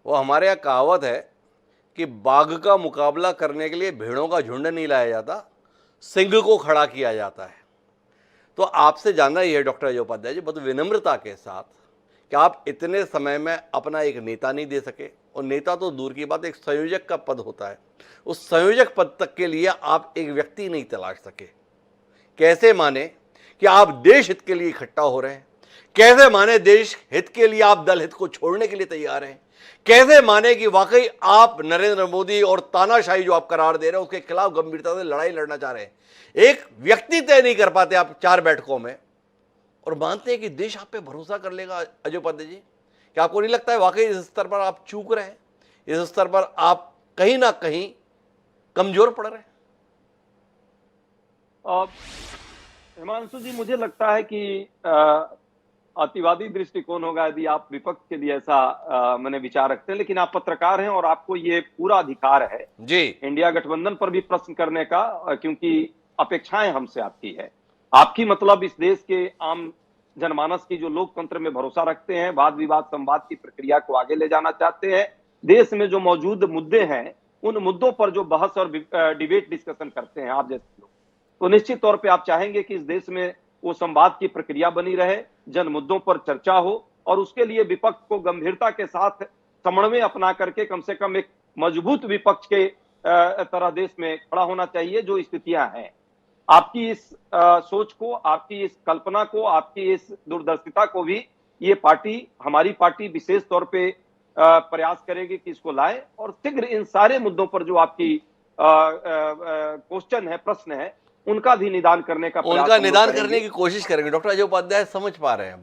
वो हमारे यहाँ कहावत है कि बाघ का मुकाबला करने के लिए भेड़ों का झुंड नहीं लाया जाता, सिंह को खड़ा किया जाता है। तो आपसे जानना ही है डॉक्टर अजय उपाध्याय जी, बहुत विनम्रता के साथ, कि आप इतने समय में अपना एक नेता नहीं दे सके, और नेता तो दूर की बात, एक संयोजक का पद होता है, उस संयोजक पद तक के लिए आप एक व्यक्ति नहीं तलाश सके। कैसे माने कि आप देश हित के लिए इकट्ठा हो रहे हैं? कैसे माने देश हित के लिए आप दल हित को छोड़ने के लिए तैयार हैं? कैसे माने कि वाकई आप नरेंद्र मोदी और तानाशाही जो आप करार दे रहे हैं उसके खिलाफ गंभीरता से लड़ाई लड़ना चाह रहे हैं? एक व्यक्ति तय नहीं कर पाते आप 4 बैठकों में, और मानते हैं कि देश आप पे भरोसा कर लेगा। अजय उपाध्याय जी, क्या आपको नहीं लगता है वाकई इस स्तर पर आप चूक रहे हैं? इस स्तर पर आप कहीं ना कहीं कमजोर पड़ रहे हैं? हिमांशु जी, मुझे लगता है कि अतिवादी दृष्टिकोण होगा यदि आप विपक्ष के लिए ऐसा मैंने विचार रखते हैं, लेकिन आप पत्रकार हैं और आपको ये पूरा अधिकार है जी। इंडिया गठबंधन पर भी प्रश्न करने का, क्योंकि अपेक्षाएं हमसे आपकी है। आपकी मतलब इस देश के आम जनमानस की जो लोकतंत्र में भरोसा रखते हैं, वाद विवाद संवाद की प्रक्रिया को आगे ले जाना चाहते हैं, देश में जो मौजूद मुद्दे हैं उन मुद्दों पर जो बहस और डिबेट डिस्कशन करते हैं आप जैसे लोग, तो निश्चित तौर पे आप चाहेंगे कि इस देश में वो संवाद की प्रक्रिया बनी रहे, जन मुद्दों पर चर्चा हो, और उसके लिए विपक्ष को गंभीरता के साथ समन्वय अपना करके कम से कम एक मजबूत विपक्ष के तरह देश में खड़ा होना चाहिए। जो स्थितियां हैं, आपकी इस सोच को, आपकी इस कल्पना को, आपकी इस दूरदर्शिता को भी ये पार्टी, हमारी पार्टी विशेष तौर पे प्रयास करेगी कि इसको लाए, और शीघ्र इन सारे मुद्दों पर जो आपकी क्वेश्चन है, प्रश्न है, उनका भी निदान करने का प्रयास उनका हम लोग निदान करेंगे। करने की कोशिश करेंगे। डॉक्टर अजय उपाध्याय, समझ पा रहे हैं?